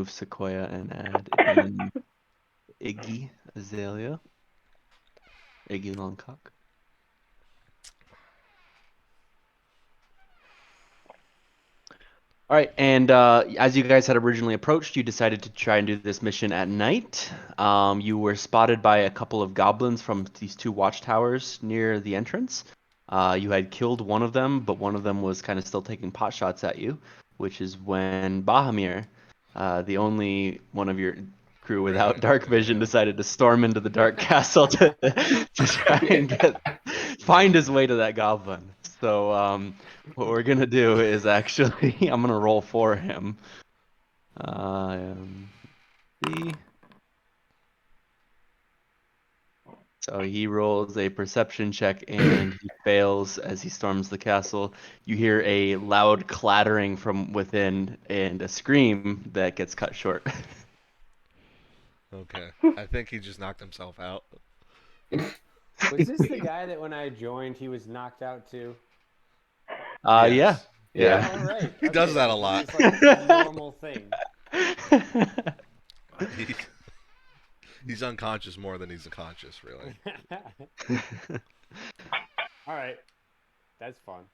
remove Sequoia and add in Iggy Azalea. Iggy Longcock. All right, and as you guys had originally approached, you decided to try and do this mission at night. You were spotted by a couple of goblins from these two watchtowers near the entrance. You had killed one of them, but one of them was kind of still taking pot shots at you, which is when Bahamir, the only one of your crew without dark vision, decided to storm into the dark castle to try and find his way to that goblin. So what we're gonna do is actually I'm gonna roll for him. See. So he rolls a perception check and he fails as he storms the castle. You hear a loud clattering from within and a scream that gets cut short. Okay. I think he just knocked himself out. Was this the guy that when I joined he was knocked out too? Yeah. Yeah. All right. He does that a lot. It's like a normal thing. He, he's unconscious more than he's conscious, really. All right. That's fun.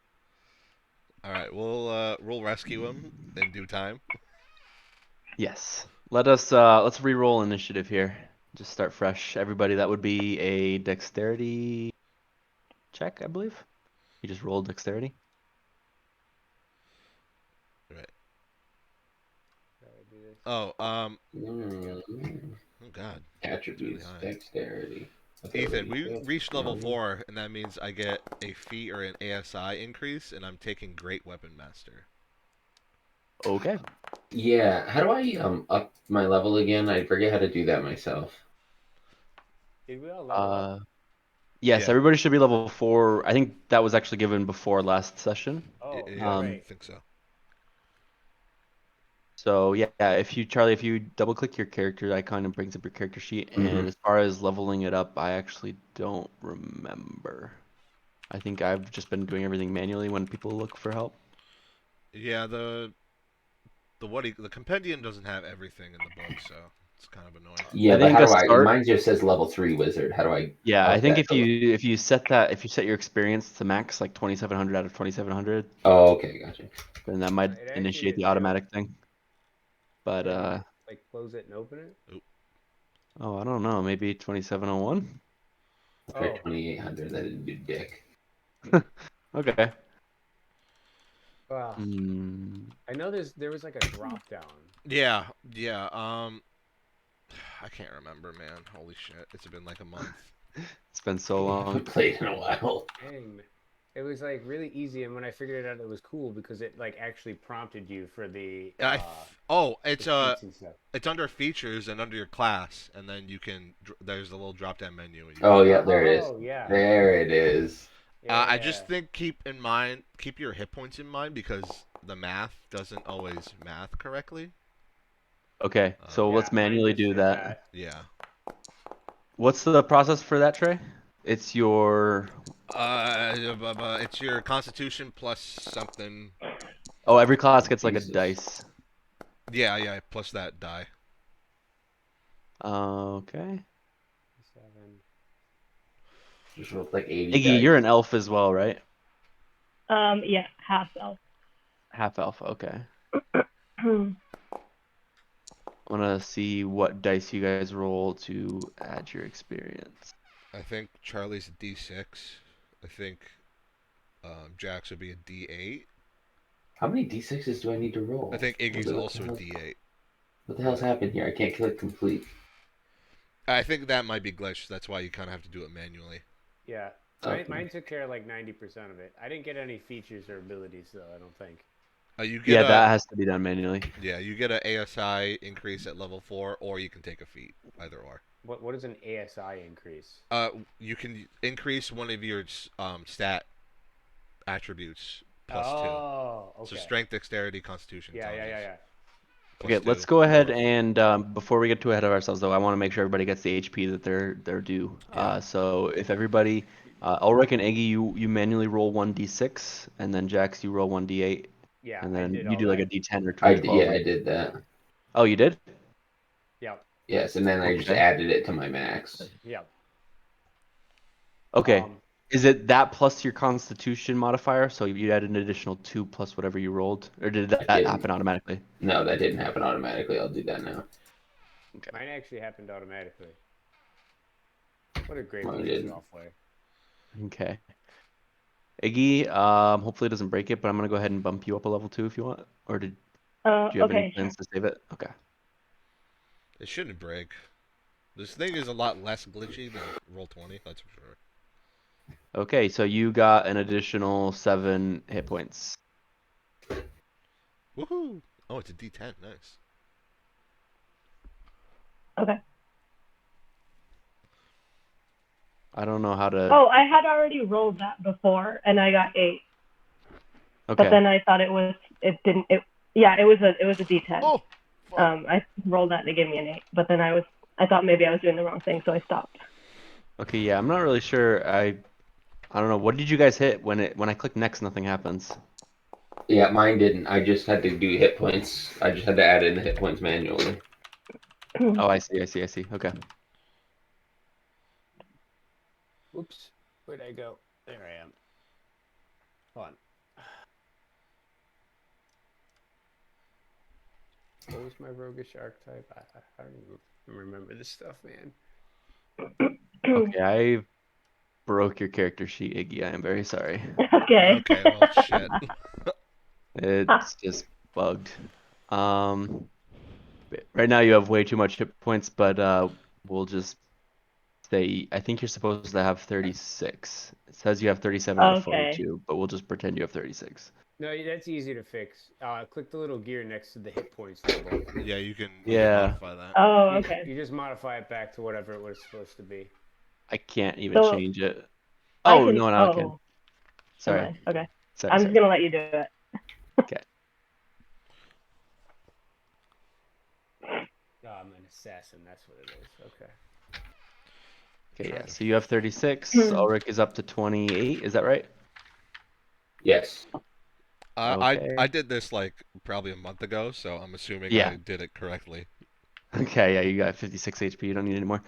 All right, we'll rescue him in due time. Yes. Let's re-roll initiative here. Just start fresh. Everybody, that would be a dexterity check, I believe. You just rolled dexterity. Right. Do this. Oh, Mm. oh God. Attributes, Really high. dexterity. Ethan, we ability, reached level 4, and that means I get a feat or an ASI increase, and I'm taking Great Weapon Master. Okay. Yeah, how do I up my level again? I forget how to do that myself. Did we all level up? Yes, Yeah. everybody should be level 4. I think that was actually given before last session. Oh, Yeah, I right. think so. So yeah, if you double click your character icon, it brings up your character sheet. And as far as leveling it up, I actually don't remember. I think I've just been doing everything manually when people look for help. Yeah, the compendium doesn't have everything in the book, so it's kind of annoying. Yeah, I but think how a do I? start. Mine just says level 3 wizard. How do I? Yeah, I up think that if you set your experience to max, like 2700 out of 2700, Oh, okay, gotcha. then that might It actually initiate did the too. automatic thing. But Like close it and open it. oh, I don't know, maybe 2701. I tried Oh. 2800. That didn't do dick. Okay. Wow. I know there was like a drop down. Yeah. I can't remember, man. Holy shit, it's been like a month. It's been so I long. haven't played in a while. Dang. It was like really easy, and when I figured it out, it was cool because it like actually prompted you for the It's the feats and stuff. it's under features and under your class, and then you can there's a little drop down menu. And you Oh can- yeah, there it is. Oh yeah. There it is. Yeah. I just think keep your hit points in mind because the math doesn't always math correctly. Okay, so let's mine manually just do did that. Yeah. What's the process for that, Trey? It's your It's your Constitution plus something. oh, every class gets like a Jesus. dice. Yeah, plus that die. Okay. 7. Just rolled like 80 Iggy, dice. you're an elf as well, right? Yeah, half elf. Half elf. Okay. I want to see what dice you guys roll to add your experience. I think Charlie's a D6. I think Jax would be a D8. How many d6s do I need to roll? I think Iggy's What the also a hell- D8. What the hell's happened here? I can't click complete. I think that might be glitched. That's why you kind of have to do it manually. Yeah. Okay. Mine took care of like 90% of it. I didn't get any features or abilities though. I don't think. You get Yeah, that has to be done manually. Yeah, you get an ASI increase at level 4, or you can take a feat, either or. What is an ASI increase? You can increase one of your stat attributes plus Oh, 2. okay. So strength, dexterity, constitution. Yeah. Plus Okay, 2. let's go ahead and before we get too ahead of ourselves, though, I want to make sure everybody gets the HP that they're due. Yeah. So if everybody, Ulrich and Eggy, you manually roll 1d6, and then Jax, you roll 1d8, Yeah. and I then did you all do like a that. d10 or I 12. did that. Oh, you did? Yep. Yes, and then I just Okay. added it to my max. Yep. Okay. Is it that plus your Constitution modifier? So you add an additional 2 plus whatever you rolled, or did that didn't. happen automatically? No, that didn't happen automatically. I'll do that now. Okay. Mine actually happened automatically. What a great Mine way to didn't. draw play. Okay. Iggy, hopefully it doesn't break it, but I'm gonna go ahead and bump you up a level 2 if you want. Or do you have any Okay, sure. plans to save it? Okay. It shouldn't break. This thing is a lot less glitchy than Roll20, that's for sure. Okay, so you got an additional 7 hit points. Woohoo! Oh, it's a D10. Nice. Okay. I don't know how to. Oh, I had already rolled that before, and I got 8. But Okay. then I thought it didn't. Yeah, it was a D10. Oh! Fuck. I rolled that and it gave me an 8. But then I thought maybe I was doing the wrong thing, so I stopped. Okay, yeah, I'm not really sure. I don't know. What did you guys hit when I click next? Nothing happens. Yeah, mine didn't. I just had to do hit points. I just had to add in the hit points manually. Oh, I see. Okay. Oops. Where'd I go? There I am. Hold on. What was my roguish archetype? I don't even remember this stuff, man. Okay, I broke your character sheet, Iggy. I am very sorry. Okay. Okay, well, shit. It's just bugged. Right now you have way too much hit points, but we'll just say I think you're supposed to have 36. It says you have 37 out of Okay. 42, but we'll just pretend you have 36. No, that's easy to fix. Click the little gear next to the hit points level. Yeah, you can Yeah. modify that. Oh, You- okay. You just modify it back to whatever it was supposed to be. I can't even So change it. I Oh, can. no, now I can. Oh, Sorry. am I? Okay. Sorry, I'm sorry. just gonna let you do it. Okay. Oh, I'm an assassin. That's what it is. Okay. Okay, yeah. Trying to- So you have 36. Ulrich is up to 28. Is that right? Yes. Okay. I did this like probably a month ago, so I'm assuming Yeah. I did it correctly. Okay, yeah, you got 56 HP. You don't need any more.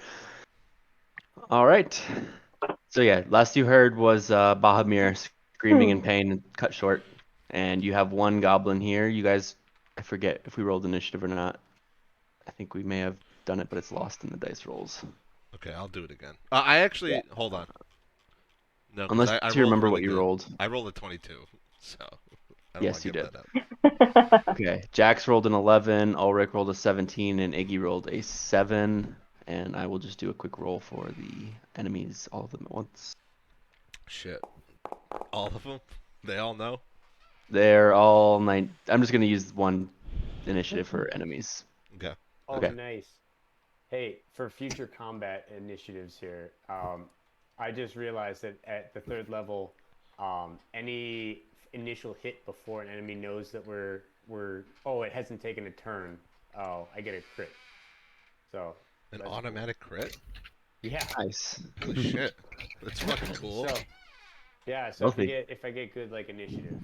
All right. So yeah, last you heard was Bahamir screaming in pain and cut short. And you have one goblin here. You guys, I forget if we rolled initiative or not. I think we may have done it, but it's lost in the dice rolls. Okay, I'll do it again. I actually hold on. No, because Unless I you rolled remember really what you good. rolled. I rolled a 22, so I don't Yes, want to you give did. that up. Okay, Jax rolled an 11, Ulrich rolled a 17, and Iggy rolled a 7. And I will just do a quick roll for the enemies, all of them at once. Shit. All of them? They all know? They're all 9. I'm just going to use one initiative for enemies. Okay. Oh, Okay. nice. Hey, for future combat initiatives here, I just realized that at the 3rd level, any initial hit before an enemy knows that it hasn't taken a turn. Oh, I get a crit. So An that's automatic crit? cool. Yeah. Nice. Holy shit. That's fucking cool. So yeah. So Healthy. if I get good like initiative,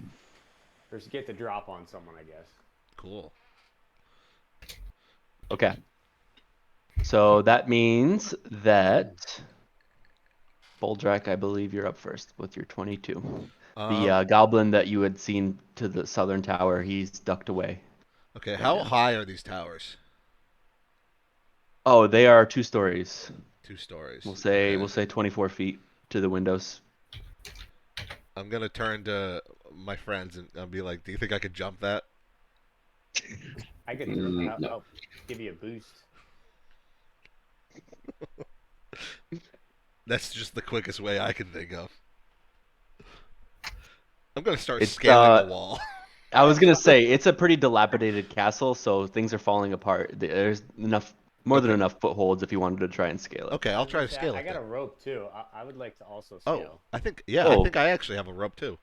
or just get the drop on someone, I guess. Cool. Okay. So that means that Boldrak, I believe you're up first with your 22. The goblin that you had seen to the southern tower, he's ducked away. Okay, right how now. high are these towers? Oh, they are 2 stories. 2 stories. We'll say Okay. 24 feet to the windows. I'm gonna turn to my friends and I'll be like, "Do you think I could jump that?" I could. No. I'll give you a boost. That's just the quickest way I can think of. I'm gonna start It's, scaling the wall. I was gonna say it's a pretty dilapidated castle, so things are falling apart. There's more than Okay. enough footholds if you wanted to try and scale it. Okay, I'll try to scale I it. got a Then. rope too. I would like to also Oh, scale. I think Oh. I think I actually have a rope too.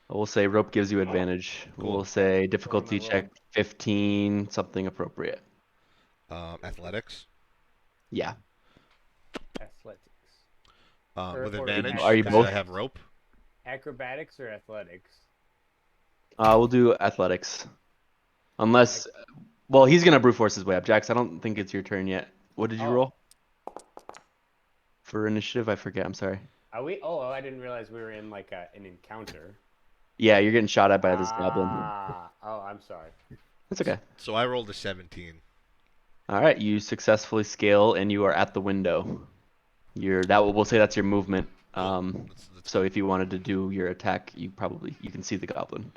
We'll say rope gives you advantage. Cool. We'll say my difficulty check rope. 15, something appropriate. Athletics. Yeah. Athletics. With or advantage Are you because I both? have rope. Acrobatics or athletics? We'll do athletics. Unless Well, he's gonna brute force his way up. Jax, I don't think it's your turn yet. What did you Oh. roll for initiative? I forget. I'm sorry. Are we? Oh, I didn't realize we were in like an encounter. Yeah, you're getting shot at by this goblin. Oh, I'm sorry. That's okay. So I rolled a 17. All right, you successfully scale and you are at the window. We'll say that's your movement. Cool. That's So good. if you wanted to do your attack, you can see the goblin.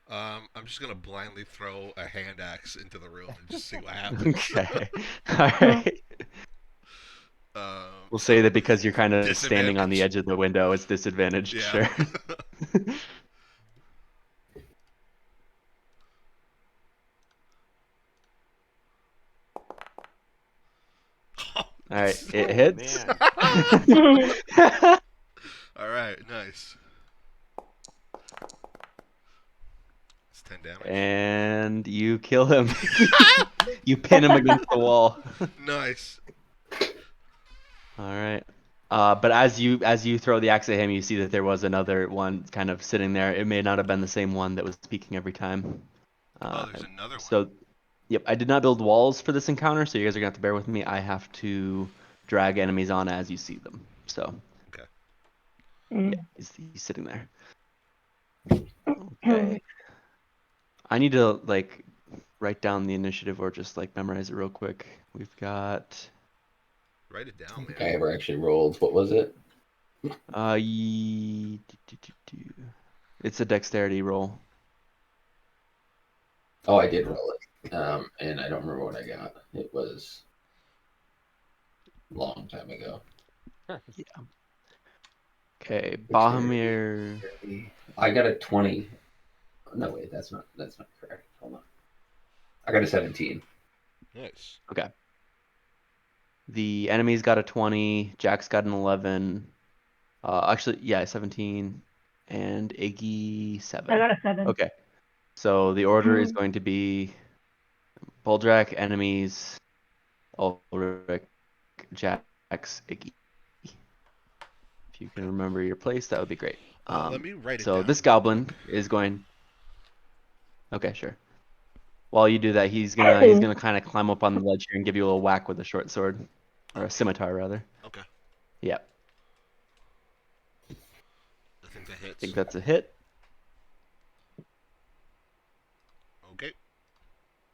I'm just gonna blindly throw a hand axe into the room and just see what happens. Okay. All right. We'll say So that because you're kind of standing on the disadvantage. edge of the window, it's disadvantaged. Yeah. Sure. All right, it hits. Man. All right, nice. It's 10 damage. And you kill him. You pin him against the wall. Nice. All right. But as you throw the axe at him, you see that there was another one kind of sitting there. It may not have been the same one that was speaking every time. Oh, there's another one. So, yep, I did not build walls for this encounter, so you guys are gonna have to bear with me. I have to drag enemies on as you see them. So, Okay. yeah, he's sitting there. Okay. I need to like write down the initiative or just like memorize it real quick. We've got Write it I down, don't think man. I ever actually rolled. What was it? it's a dexterity roll. Oh, I did roll it. And I don't remember what I got. It was a long time ago. Yeah. Okay, Bahamir. I got a 20. No, wait, that's not correct. Hold on. I got a 17. Nice. Okay. The enemy's got a 20, Jack's got an 11. Actually, yeah, 17, and Iggy 7. I got a 7. Okay. So the order is going to be Boldrak, enemies, Ulrich, Jax, Iggy. If you can remember your place, that would be great. Let me write it So down this real goblin quick. is going. Okay, sure. While you do that, he's gonna kind of climb up on the ledge here and give you a little whack with a short sword, or a scimitar rather. Okay. Yep. I think that I hits. think that's a hit. Okay.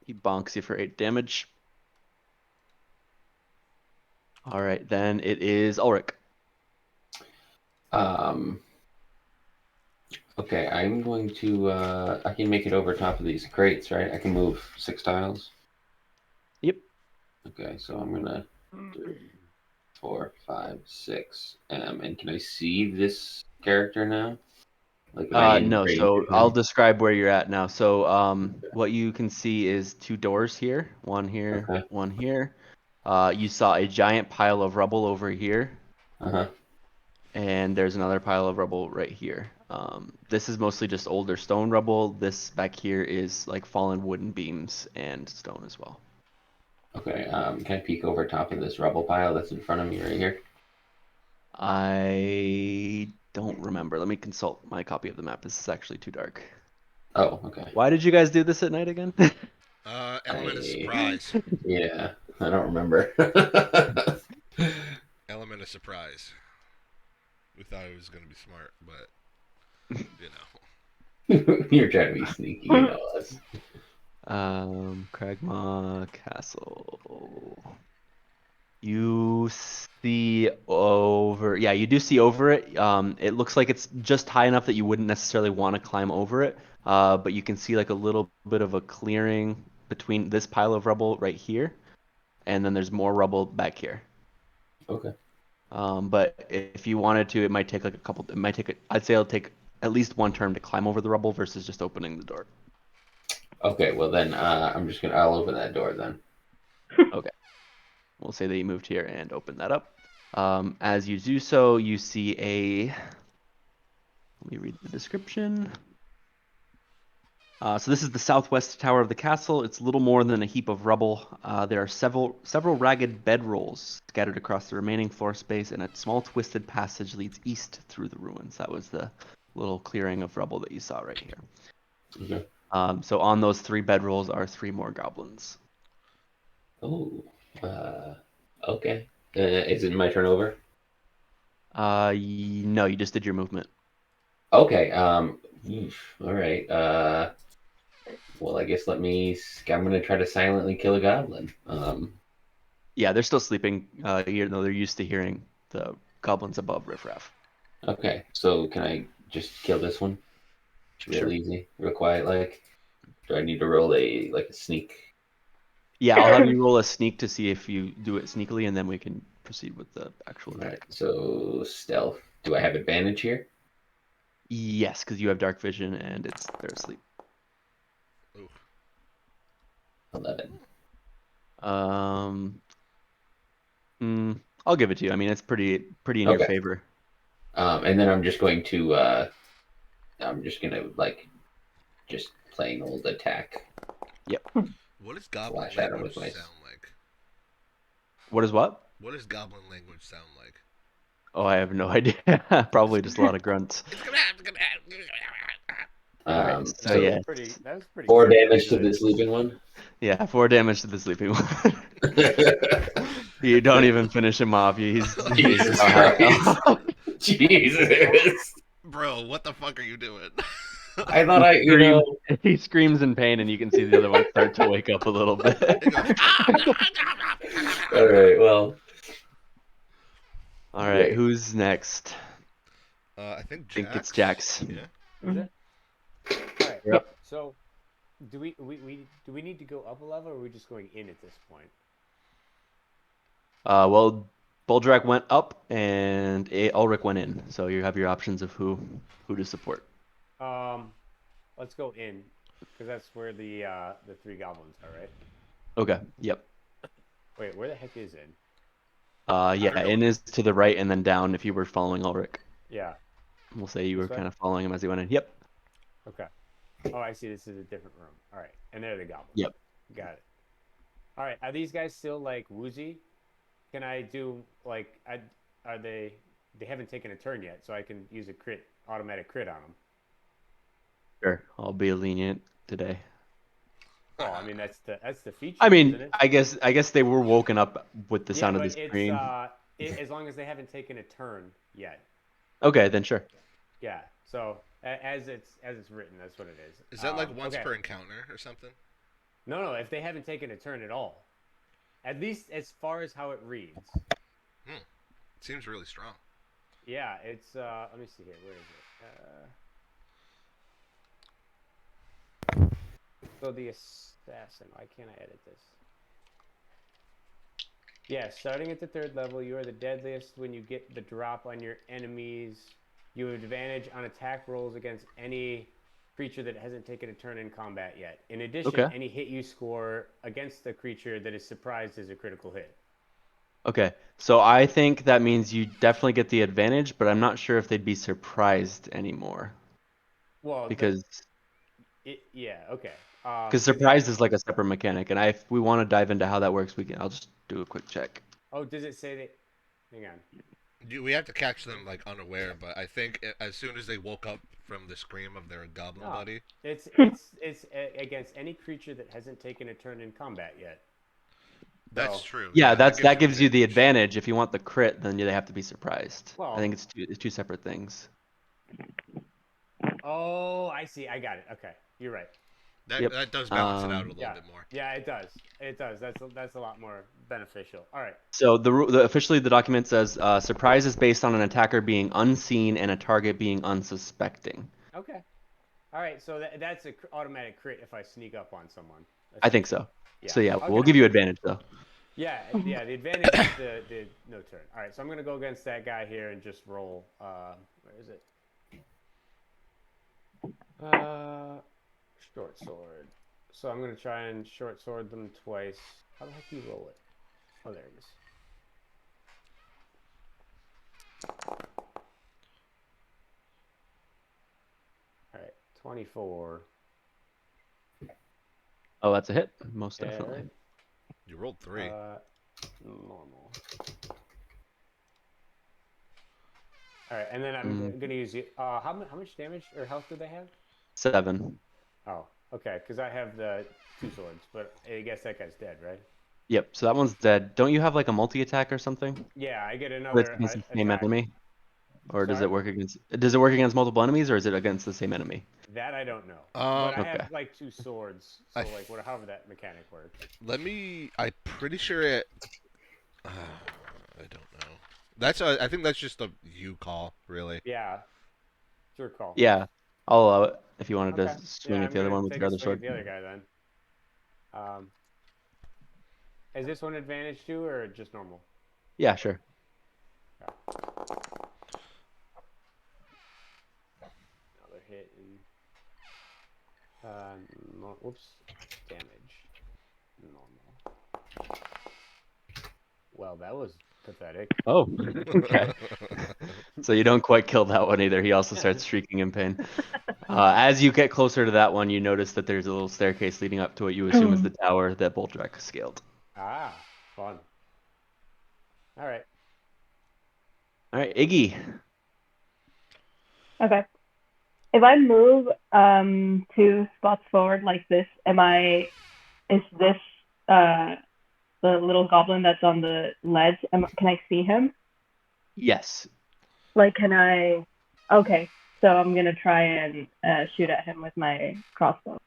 He bonks you for 8 damage. All right, then it is Ulrich. Okay, I'm going to. I can make it over top of these crates, right? I can move 6 tiles. Yep. Okay, so I'm gonna do 4, 5, 6. And can I see this character now? Like, am I in No, range so of I'll him? describe where you're at now. So, what you can see is 2 doors here, one here, Okay. one here. You saw a giant pile of rubble over here, Uh huh. and there's another pile of rubble right here. This is mostly just older stone rubble. This back here is like fallen wooden beams and stone as well. Okay. Can I peek over top of this rubble pile that's in front of me right here? I don't remember. Let me consult my copy of the map. This is actually too dark. Oh, okay. Why did you guys do this at night again? Element of I surprise. yeah, I don't remember. Element of surprise. We thought it was gonna be smart, but you know. You're trying to be sneaky, you know us. Cragmaw Castle. You see over, yeah, you do see over it. It looks like it's just high enough that you wouldn't necessarily want to climb over it. But you can see like a little bit of a clearing between this pile of rubble right here, and then there's more rubble back here. Okay. But if you wanted to, it might take like a couple. It might take. I'd say it'll take at least one turn to climb over the rubble versus just opening the door. Okay, well then I'll open that door then. Okay. We'll say that you moved here and open that up. As you do so, you see let me read the description. So this is the southwest tower of the castle. It's little more than a heap of rubble. There are several ragged bedrolls scattered across the remaining floor space, and a small twisted passage leads east through the ruins. That was the little clearing of rubble that you saw right here. Okay. So on those 3 bedrolls are 3 more goblins. Oh, okay. Is it my turn over? No, you just did your movement. Okay. All right. Well, I guess I'm gonna try to silently kill a goblin. Yeah, they're still sleeping. Even though they're used to hearing the goblins above riffraff. Okay. So can I just kill this one? Real Sure. easy, real quiet. Like, do I need to roll a sneak? Yeah, I'll have you roll a sneak to see if you do it sneakily, and then we can proceed with the actual All right. attack. So stealth. Do I have advantage here? Yes, because you have dark vision and they're asleep. Ooh. 11. Um, I'll give it to you. I mean, it's pretty in your Okay. favor. And then I'm just gonna like just plain old attack. Yep. What does goblin Flash at him language with my. sound like? What is what? What does goblin language sound like? Oh, I have no idea. Probably just a lot of grunts. All right. So So yeah, That was pretty 4 good, damage to actually. the sleeping one. yeah, 4 damage to the sleeping one. You don't even finish him off. He's Jesus about Christ. Jesus. Bro, what the fuck are you doing? I thought he screams in pain, and you can see the other one start to wake up a little bit. He goes, All right, well. All right, Great. who's next? I think I think it's Jax. Jax. Yeah. Is it? All right. Yep. So, do we need to go up a level, or are we just going in at this point? Well, Boldrak went up, and Ulrich went in. So you have your options of who to support. Let's go in, because that's where the 3 goblins are, right? Okay. Yep. Wait, where the heck is in? Yeah, in is to the right, and then down if you were following Ulrich. Yeah. We'll say you were This way? kind of following him as he went in. Yep. Okay. Oh, I see. This is a different room. All right, and there are the goblins. Yep. Got it. All right. Are these guys still like woozy? Can I do like are they? They haven't taken a turn yet, so I can use a automatic crit on them. Sure. I'll be lenient today. Oh, I mean that's the feature. I isn't mean, it? I guess they were woken up with the Yeah, sound of but the it's scream. as long as they haven't taken a turn yet. Okay, then sure. Yeah. So as it's written, that's what it is. Is that like once okay. per encounter or something? No. If they haven't taken a turn at all, at least as far as how it reads. Seems really strong. Yeah, it's let me see here. Where is it? So the assassin. Why can't I edit this? Yeah, starting at the 3rd level, you are the deadliest when you get the drop on your enemies. You have advantage on attack rolls against any creature that hasn't taken a turn in combat yet. In addition, Okay. any hit you score against the creature that is surprised is a critical hit. Okay, so I think that means you definitely get the advantage, but I'm not sure if they'd be surprised anymore. Well, Because yeah, okay. surprise is like a separate mechanic, and if we want to dive into how that works, I'll just do a quick check. Oh, does it say that? Hang on. We have to catch them like unaware, but I think as soon as they woke up from the scream of their goblin buddy, It's against any creature that hasn't taken a turn in combat yet. that's true. Yeah, that that gives you the advantage. If you want the crit, then they have to be surprised. Well, I think it's two separate things. Oh, I see. I got it. Okay, you're right. That does balance it out a little bit more. Yeah, it does. It does. That's a lot more beneficial. All right. So officially the document says surprise is based on an attacker being unseen and a target being unsuspecting. Okay. All right. So that's an automatic crit if I sneak up on someone. I think so. Yeah. So yeah, Okay. we'll give you advantage though. Yeah. The advantage is the no turn. All right. So I'm gonna go against that guy here and just roll. Where is it? Short sword. So I'm gonna try and short sword them twice. How the heck do you roll it? Oh, there it is. All right, 24. Oh, that's a hit, most definitely. You rolled 3. Normal. All right, and then I'm gonna use you. How much damage or health do they have? 7. Oh, okay, because I have the 2 swords, but I guess that guy's dead, right? Yep. So that one's dead. Don't you have like a multi-attack or something? Yeah, I get That's another against the same attack. enemy, or does Sorry? it work against? Does it work against multiple enemies, or is it against the same enemy? That I don't know. But Um, I Okay. have like 2 swords, I so like however that mechanic works. I'm pretty sure it. I don't know. I think that's just a you call, really. Yeah, it's your call. Yeah. I'll allow it if you wanted to Okay. swing Yeah, at I'm the other gonna one with take your a other swing at sword. the other guy then. Is this one advantage too, or just normal? Yeah, sure. Another hit and whoops, damage, normal. Well, that was pathetic. Oh, okay. So you don't quite kill that one either. He also starts shrieking in pain. As you get closer to that one, you notice that there's a little staircase leading up to what you assume is the tower that Boldrak scaled. Ah, fun. All right. All right, Iggy. Okay. If I move 2 spots forward like this, is this the little goblin that's on the ledge? Can I see him? Yes. Like, can I? Okay, so I'm gonna try and shoot at him with my crossbow.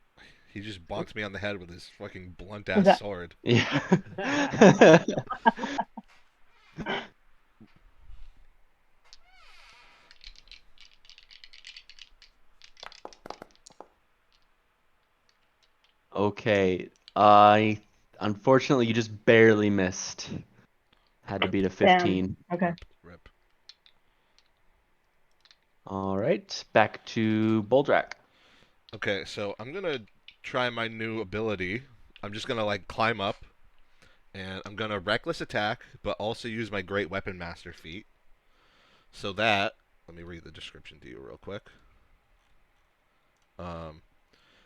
He just bonks me on the head with his fucking blunt Is ass that- sword. Yeah. Okay. I unfortunately you just barely missed. Had to beat a Damn. 15. Okay. Rip. All right, back to Boldrak. Okay, so I'm gonna try my new ability. I'm just gonna like climb up, and I'm gonna reckless attack, but also use my great weapon master feat. So that, let me read the description to you real quick.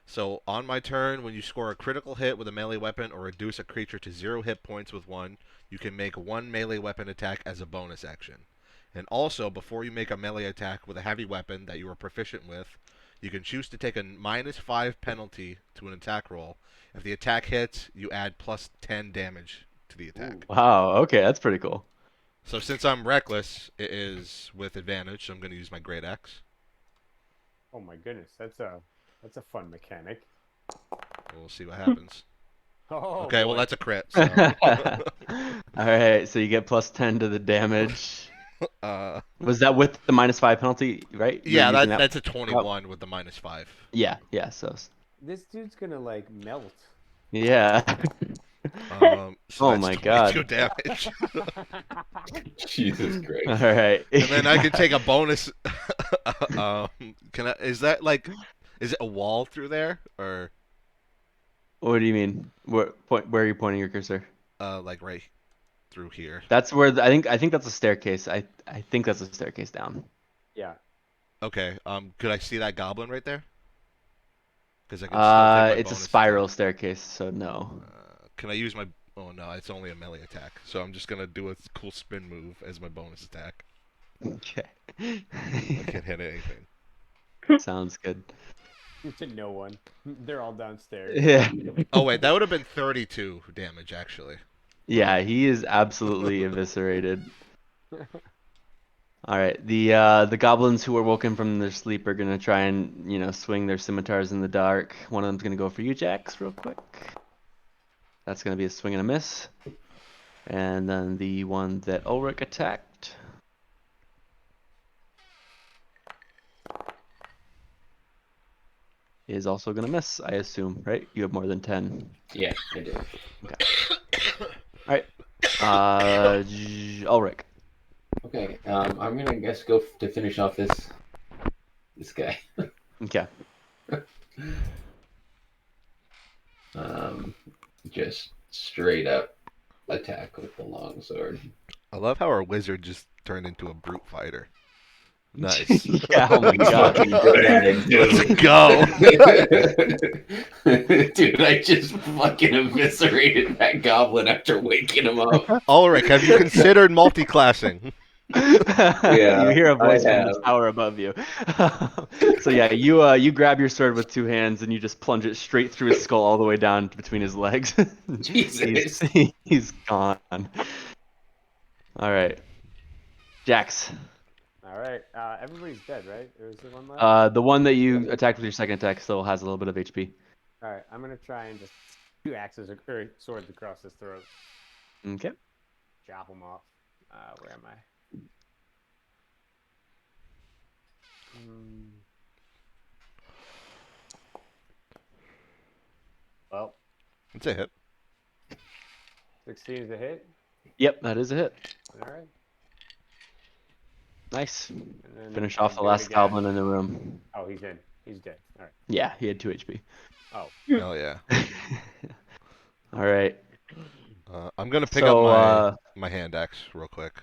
So on my turn, when you score a critical hit with a melee weapon or reduce a creature to 0 hit points with 1, you can make 1 melee weapon attack as a bonus action. And also, before you make a melee attack with a heavy weapon that you are proficient with, you can choose to take a -5 penalty to an attack roll. If the attack hits, you add plus 10 damage to the attack. Wow, okay, that's pretty cool. So since I'm reckless, it is with advantage, so I'm going to use my great axe. Oh my goodness, that's a fun mechanic. We'll see what happens. Oh, Okay, well boy. that's a crit. So. All right, so you get plus 10 to the damage. uh, Was that with the -5 penalty, right? You were yeah, using that's a 21 with the -5. Yeah, so This dude's gonna like melt. yeah. So Oh that's my 22 God. damage. Jesus All Christ. right. And then I can take a bonus. Can I? Is that like? Is it a wall through there, or What do you mean? Where are you pointing your cursor? like right through here? That's where I think that's a staircase. I think that's a staircase down. Yeah. Okay. Could I see that goblin right there? Because I can still take my It's a bonus spiral attack. staircase, so no. Can I use my? Oh no, it's only a melee attack. So I'm just gonna do a cool spin move as my bonus attack. Okay. I can't hit anything. Sounds good. To no one. They're all downstairs. Yeah. Oh wait, that would have been 32 damage actually. Yeah, he is absolutely eviscerated. All right, the goblins who are woken from their sleep are gonna try and swing their scimitars in the dark. One of them's gonna go for you, Jax, real quick. That's gonna be a swing and a miss. And then the one that Ulrich attacked is also gonna miss, I assume, right? You have more than 10. Yeah, I do. Okay. All right. Ulrich. Okay, I'm gonna guess go to finish off this guy. Okay. Just straight up attack with the longsword. I love how our wizard just turned into a brute fighter. Nice. Yeah, oh my God. Let's go. Dude, I just fucking eviscerated that goblin after waking him up. Ulrich, have you considered multi-classing? You Yeah, hear a I voice from the have. tower above you. So yeah, you grab your sword with two hands and you just plunge it straight through his skull all the way down between his legs. Jesus. He's gone. All right, Jax. All right. Everybody's dead, right? Or is there one left? The one that you attacked with your second attack still has a little bit of HP. All right. I'm gonna try and just two axes or swords across his throat. Okay. Chop him off. Where am I? Well, It's a hit. 16 is a hit. Yep, that is a hit. All right. Nice. And then Finish I'll off the do it last again. goblin in the room. Oh, he's in. He's dead. All right. Yeah, he had 2 HP. Oh. Hell yeah. All right. I'm gonna pick up So, my hand axe real quick.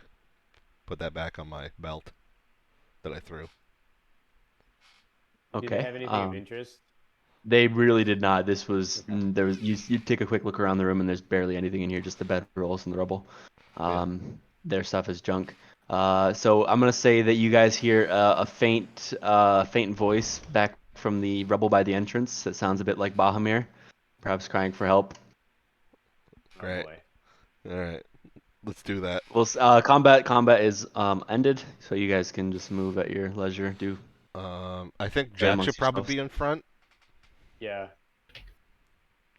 Put that back on my belt that I threw. Do they okay. have anything of interest? They really did not. This was Okay. there was you take a quick look around the room and there's barely anything in here, just the bedrolls and the rubble. Yeah. Their stuff is junk. So I'm gonna say that you guys hear a faint voice back from the rubble by the entrance that sounds a bit like Bahamir, perhaps crying for help. Great. Oh boy. All right. Let's do that. Well, combat is ended, so you guys can just move at your leisure. Do I think Fight Jack amongst should probably yourselves. be in front, Yeah.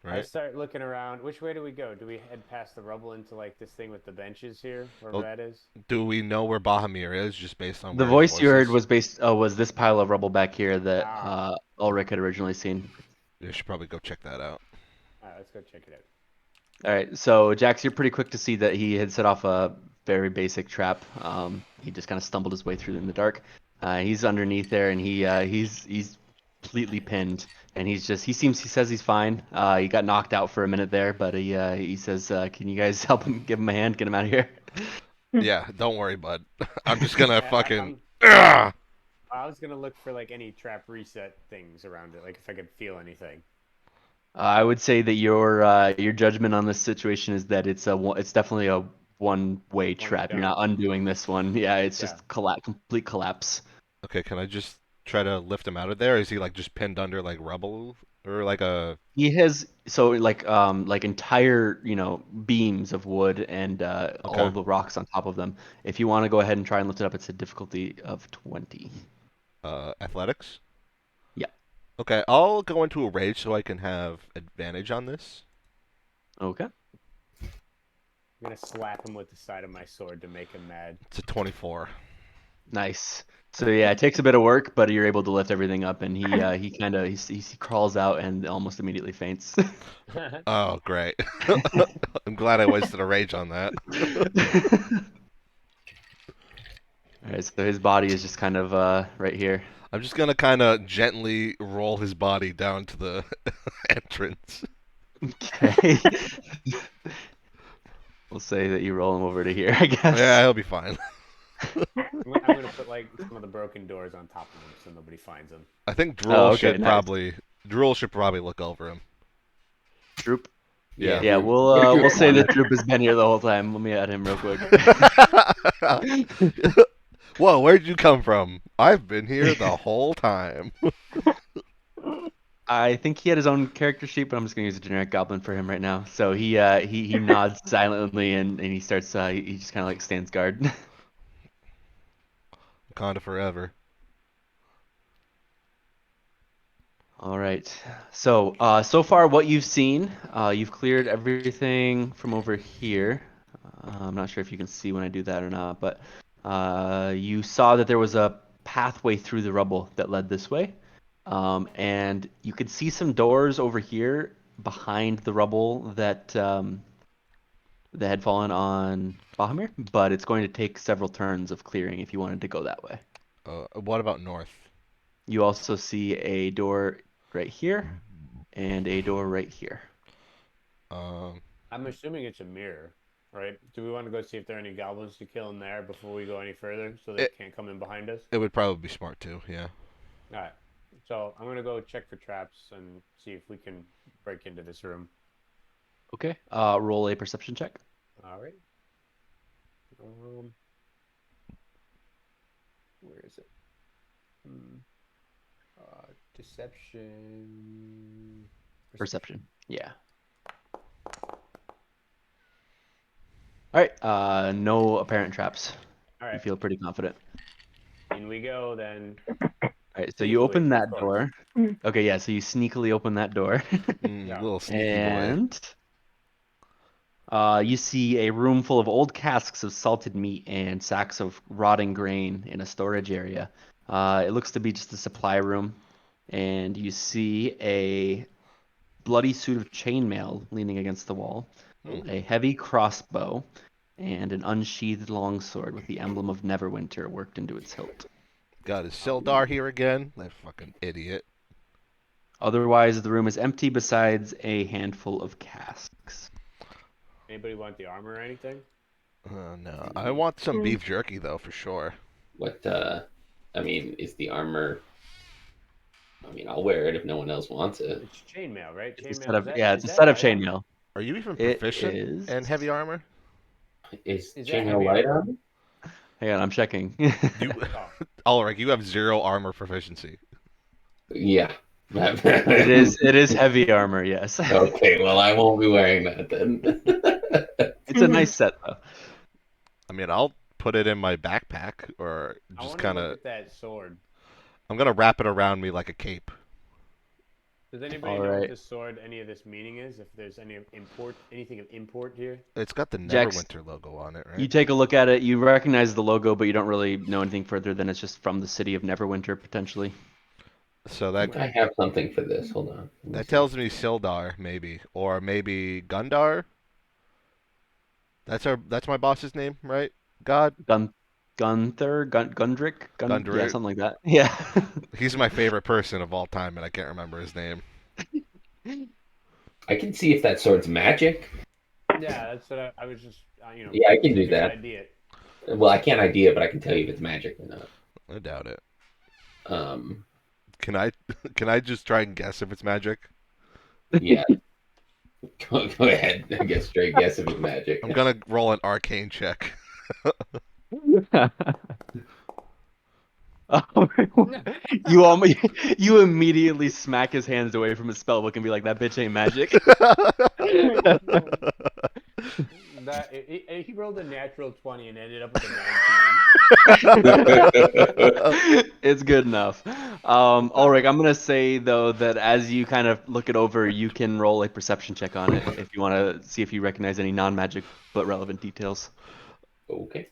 I right? start looking around. Which way do we go? Do we head past the rubble into like this thing with the benches here, where Well, Red is? Do we know where Bahamir is, just based on The where his voice you voice heard is? was this pile of rubble back here that Ah. Ulrich had originally seen. You should probably go check that out. All right, let's go check it out. All right, so Jax, you're pretty quick to see that he had set off a very basic trap. He just kind of stumbled his way through in the dark. He's underneath there, and he's completely pinned, and he says he's fine. He got knocked out for a minute there, but he says, "Can you guys help him? Give him a hand, get him out of here." Yeah, don't worry, bud. I'm just gonna fucking. I was gonna look for like any trap reset things around it, like if I could feel anything. I would say that your judgment on this situation is that it's definitely a one-way One and trap. You're not done. undoing this one. Yeah, it's Yeah. just complete collapse. Okay, can I just try to lift him out of there? Is he like just pinned under like rubble or like a? He has like entire beams of wood and all Okay. of the rocks on top of them. If you want to go ahead and try and lift it up, it's a difficulty of 20. Athletics? Yeah. Okay, I'll go into a rage so I can have advantage on this. Okay. I'm gonna slap him with the side of my sword to make him mad. It's a 24. Nice. So yeah, it takes a bit of work, but you're able to lift everything up, and he crawls out and almost immediately faints. Oh, great. I'm glad I wasted a rage on that. All right, so his body is just kind of right here. I'm just gonna kind of gently roll his body down to the entrance. Okay. We'll say that you roll him over to here, I guess. Yeah, he'll be fine. I'm gonna put like some of the broken doors on top of him so nobody finds him. I think Oh, okay, nice. Drool should probably look over him. Droop. Yeah. Yeah, we'll say that Droop has been here the whole time. Let me add him real quick. Whoa, where'd you come from? I've been here the whole time. I think he had his own character sheet, but I'm just gonna use a generic goblin for him right now. So he nods silently and he starts he just kind of like stands guard. Wakanda forever. All right. So so far what you've seen, you've cleared everything from over here. I'm not sure if you can see when I do that or not, but you saw that there was a pathway through the rubble that led this way. And you could see some doors over here behind the rubble that that had fallen on Bahamir, but it's going to take several turns of clearing if you wanted to go that way. What about north? You also see a door right here and a door right here. I'm assuming it's a mirror, right? Do we want to go see if there are any goblins to kill in there before we go any further so they can't come in behind us? It would probably be smart too, yeah. Alright. So I'm gonna go check for traps and see if we can break into this room. Okay. Roll a perception check. Alright. Where is it? Deception. Perception. Yeah. All right. No apparent traps. All You right. feel pretty confident. In we go then. All right. So you open Sneakily, of that course. door. Okay. Yeah. So you sneakily open that door, Yeah. Little sneaky boy. and you see a room full of old casks of salted meat and sacks of rotting grain in a storage area. It looks to be just a supply room, and you see a bloody suit of chainmail leaning against the wall, a heavy crossbow, and an unsheathed longsword with the emblem of Neverwinter worked into its hilt. God, is Sildar here again? That fucking idiot. Otherwise, the room is empty besides a handful of casks. Anybody want the armor or anything? No. I want some beef jerky, though, for sure. What, I mean, is the armor... I mean, I'll wear it if no one else wants it. It's chainmail, right? It's a Chainmail. set of, Is yeah, that, it's is a that set of light armor? chainmail. Are you even It proficient is. in heavy armor? Is that chainmail heavy light armor? armor? Hang on, I'm checking. You, Oh. Ulrich, you have 0 armor proficiency. Yeah. It is heavy armor, yes. Okay, well, I won't be wearing that then. It's a nice set though. I mean, I'll put it in my backpack, or I just want to kind look of... at that sword. I'm going to wrap it around me like a cape. Does anybody All know what right. this sword, any of this meaning is? If there's anything of import here? It's got the Jax, Neverwinter logo on it, you right? take a look at it, you recognize the logo, but you don't really know anything further than it's just from the city of Neverwinter, potentially. So I think I have something for this. Hold on. that tells me Sildar, maybe. Or maybe Gundar? That's my boss's name, right? God? Gun, Gundrick, yeah, Gundar. something like that. Yeah. He's my favorite person of all time, and I can't remember his name. I can see if that sword's magic. Yeah, that's what I was just, Yeah, I can do just that. ID it. Well, I can't ID it, but I can tell you if it's magic or not. I doubt it. Um, Can I just try and guess if it's magic? yeah. Go ahead. I guess straight guess if it's magic. I'm gonna roll an arcane check. You immediately smack his hands away from his spellbook and be like, "That bitch ain't magic." He rolled a natural 20 and ended up with a 19. It's good enough. Ulrich, I'm gonna say though that as you kind of look it over, you can roll a perception check on it if you want to see if you recognize any non-magic but relevant details. Okay.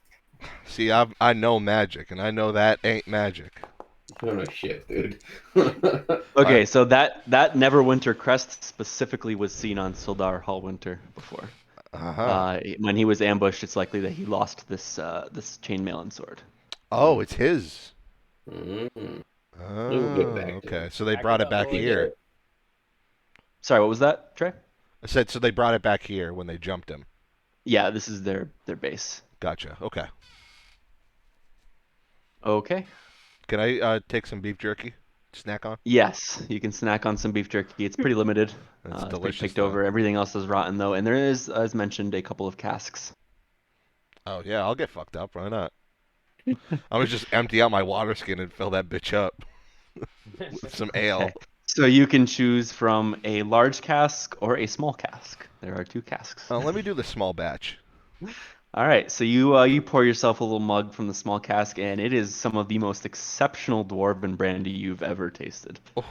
See, I know magic, and I know that ain't magic. I don't know shit, dude. Okay, so that Neverwinter crest specifically was seen on Sildar Hallwinter before. When he was ambushed, it's likely that he lost this chainmail and sword. Oh, it's his. Mm. Oh, We'll get back to okay. it. So they Back brought it it back up, here. Sorry, what was that, Trey? I said so they brought it back here when they jumped him. Yeah, this is their base. Gotcha. Okay. Okay. Can I take some beef jerky? Snack on? Yes, you can snack on some beef jerky. It's pretty limited. That's It's pretty delicious. picked over. Everything else is rotten though, and there is, as mentioned, a couple of casks. Oh yeah, I'll get fucked up. Why not? I'm gonna just empty out my water skin and fill that bitch up with some ale. Okay. So you can choose from a large cask or a small cask. There are 2 casks. Let me do the small batch. All right, so you pour yourself a little mug from the small cask, and it is some of the most exceptional dwarven brandy you've ever tasted. Oh.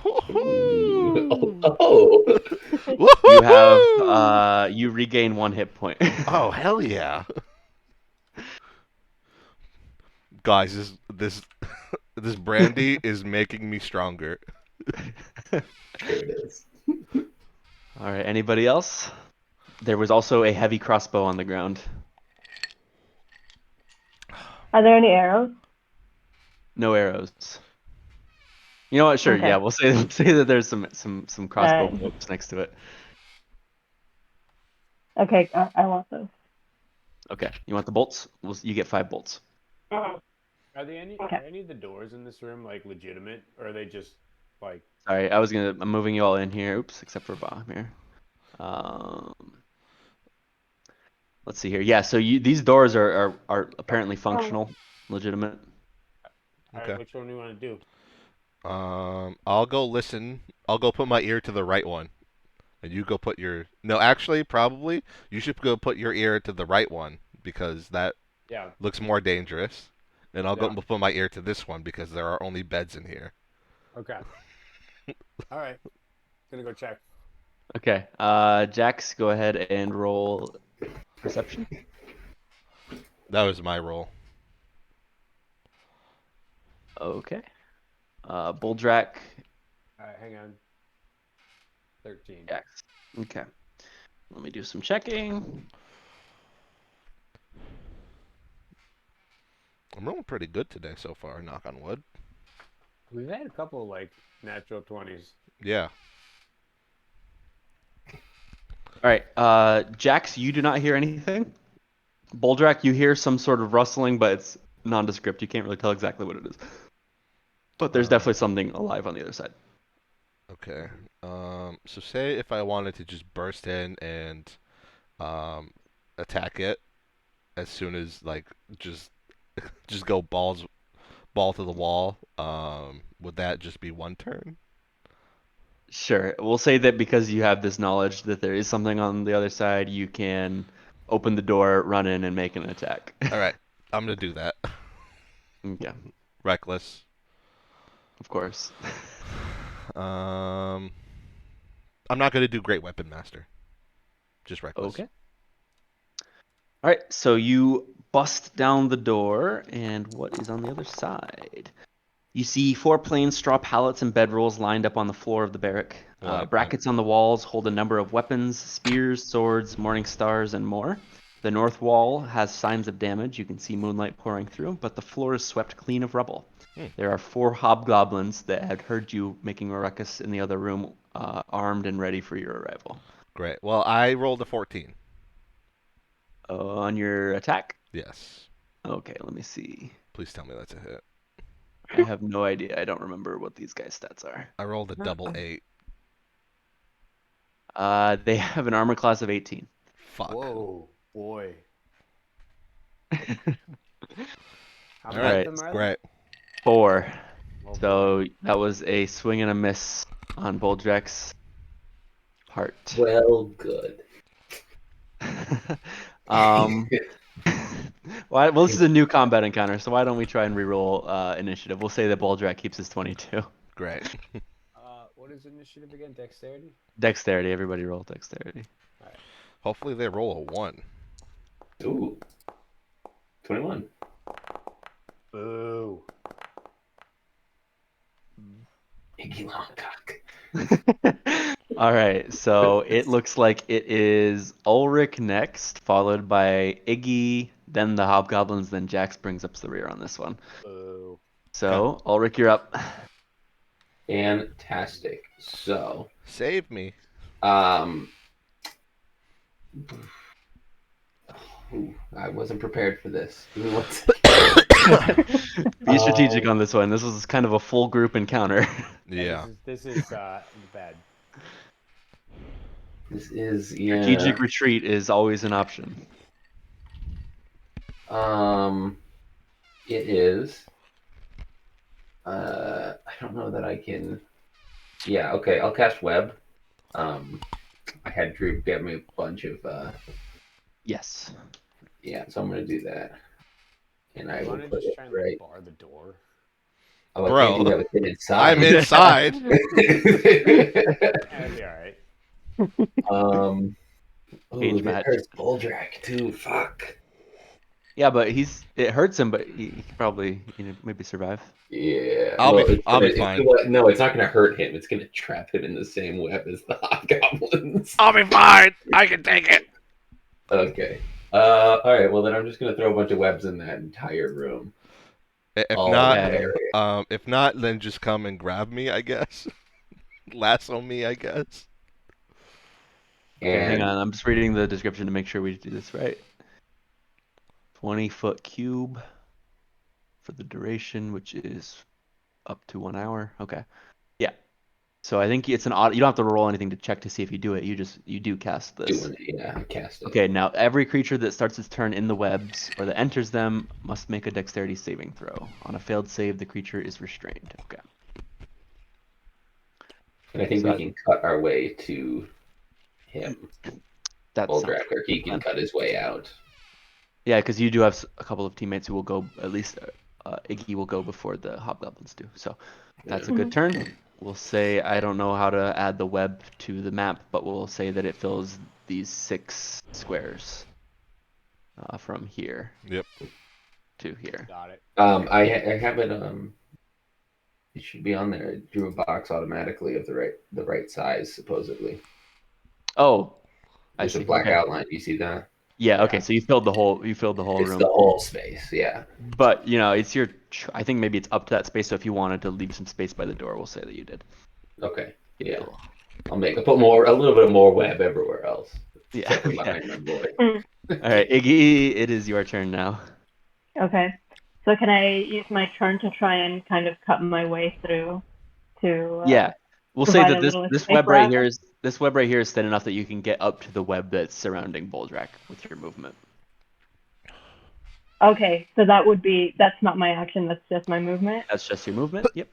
You have you regain 1 hit point. Oh hell yeah, guys! This this brandy is making me stronger. There it is. All right, anybody else? There was also a heavy crossbow on the ground. Are there any arrows? No arrows. You know what? Sure, Okay. yeah, we'll say that there's some crossbow bolts next to it. Okay, I want those. Okay, you want the bolts? You get 5 bolts. Are any of the doors in this room like legitimate, or are they just like? Sorry, I'm moving you all in here. Oops, except for Bob here. Let's see here. Yeah, so these doors are apparently functional, legitimate. All Okay. right, which one do you want to do? I'll go listen. I'll go put my ear to the right one, and you go put your. No, actually, probably you should go put your ear to the right one because that Yeah. looks more dangerous. And I'll go Yeah. put my ear to this one because there are only beds in here. Okay. All right. Gonna go check. Okay. Jax, go ahead and roll perception. That was my roll. Okay. Boldrak, All right, hang on. 13. Jax. Okay. Let me do some checking. I'm rolling pretty good today so far. Knock on wood. We've had a couple like natural 20s. Yeah. All right. Jax, you do not hear anything. Boldrak, you hear some sort of rustling, but it's nondescript. You can't really tell exactly what it is. But there's definitely something alive on the other side. Okay. So say if I wanted to just burst in and um, attack it as soon as like just just go ball to the wall, would that just be one turn? Sure. We'll say that because you have this knowledge that there is something on the other side, you can open the door, run in, and make an attack. All right. I'm gonna do that. Yeah, Reckless. of course. I'm not gonna do Great Weapon Master. Just reckless. Okay. All right, so you bust down the door, and what is on the other side? You see 4 plain straw pallets and bedrolls lined up on the floor of the barrack. Well, Brackets on the walls hold a number of weapons, spears, swords, morning stars, and more. The north wall has signs of damage. You can see moonlight pouring through, but the floor is swept clean of rubble. There are 4 hobgoblins that had heard you making a ruckus in the other room, armed and ready for your arrival. Great. Well, I rolled a 14. On your attack? Yes. Okay, let me see. Please tell me that's a hit. I have no idea. I don't remember what these guys' stats are. I rolled a double 8. They have an armor class of 18. Fuck. Whoa, boy. How All many right. of them are there? Great. 4. Oh, boy. So that was a swing and a miss on Boldrek's part. Well, good. Well, this is a new combat encounter, so why don't we try and reroll initiative? We'll say that Boldrak keeps his 22. Great. What is initiative again? Dexterity? Dexterity. Everybody roll dexterity. All right. Hopefully they roll a 1. Ooh. 21. Boo. Iggy Longcock. All right, so it looks like it is Ulrich next, followed by Iggy, then the Hobgoblins, then Jax brings up the rear on this one. Boo. So, Ulrich, you're up. Fantastic. So, Save me. ooh, I wasn't prepared for this. Give me one second. Be strategic on this one. This was kind of a full group encounter. Yeah. This is bad. This is Strategic retreat is always an option. It is. I don't know that I can. Yeah. Okay. I'll cast web. I had Drew get me a bunch of. Yes. Yeah. So I'm gonna do that, and I You will want to put just it try and right. bar the door? Oh, I Bro, can't do that with it inside. I'm inside. That'd be all right. Cage Ooh, that match. hurts Boldrak too. Fuck. Yeah, but it hurts him, but he can probably maybe survive. Yeah. I'll be it's fine. No, it's not gonna hurt him. It's gonna trap him in the same web as the hobgoblins. I'll be fine. I can take it. Okay. All right. Well, then I'm just gonna throw a bunch of webs in that entire room. If All not, area. if not, then just come and grab me, I guess. Lasso me, I guess. Okay, hang And on. I'm just reading the description to make sure we do this right. 20-foot cube for the duration, which is up to 1 hour. Okay. Yeah. So I think it's an auto. You don't have to roll anything to check to see if you do it. You do cast this. Doing it, yeah, I cast it. Okay, now every creature that starts its turn in the webs or that enters them must make a dexterity saving throw. On a failed save, the creature is restrained. Okay. And I think So we can cut our way to him. that sounds Boldrak, or he can cut his way out. Yeah, because you do have a couple of teammates who will go, at least Iggy will go before the hobgoblins do. So that's a good turn. We'll say, I don't know how to add the web to the map, but we'll say that it fills these 6 squares from here Yep. to here. Got it. I have it. It should be on there. It drew a box automatically of the right size, supposedly. Oh, I There's a see. black Okay. outline. Do you see that? Yeah, okay, so you filled the whole It's room. the whole space, yeah. But, it's your, I think maybe it's up to that space, so if you wanted to leave some space by the door, we'll say that you did. Okay, yeah. I'll put a little bit more web everywhere else. Yeah. Except for behind my boy. All right, Iggy, it is your turn now. Okay. So can I use my turn to try and kind of cut my way through to Yeah. We'll say provide that a this little this escape web right route? here is thin enough that you can get up to the web that's surrounding Boldrak with your movement. Okay, so that's not my action, that's just my movement? That's just your movement. Yep.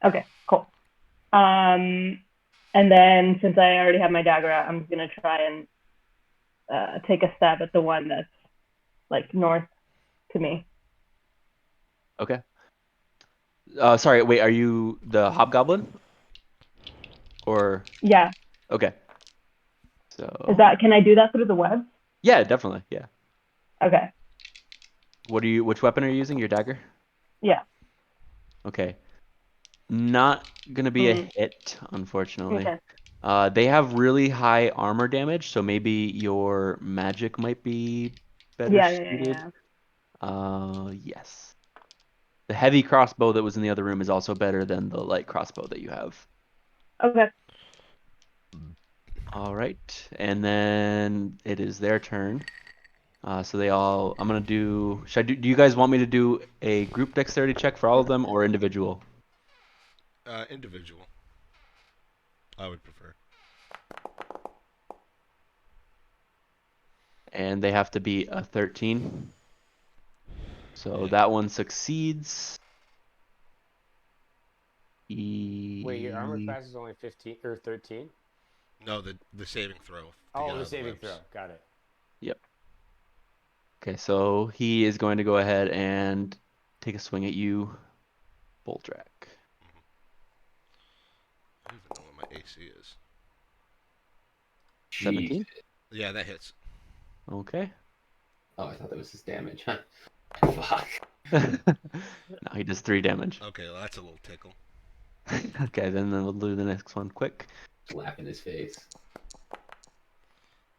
Okay, cool. And then since I already have my dagger out, I'm gonna try and take a stab at the one that's like north to me. Okay. Sorry, wait, are you the hobgoblin? Or Yeah. okay. So Can I do that through the web? yeah, definitely. Yeah. Okay. Which weapon are you using? Your dagger? Yeah. Okay. Not gonna be a hit, unfortunately. Okay. They have really high armor damage, so maybe your magic might be better suited. Yes. The heavy crossbow that was in the other room is also better than the light crossbow that you have. Okay. All right, and then it is their turn. So I'm gonna do. Do you guys want me to do a group dexterity check for all of them or individual? Individual. I would prefer. And they have to be a 13. So that one succeeds. Wait, your armor class is only 15 or 13? No, the saving throw. Oh, the saving throw. Got it. Yep. Okay, so he is going to go ahead and take a swing at you, Boldrak. I don't even know what my AC is. 17? Yeah, that hits. Okay. Oh, I thought that was his damage. Fuck. No, he does 3 damage. Okay, well, that's a little tickle. Okay, then we'll do the next one quick. Slap in his face.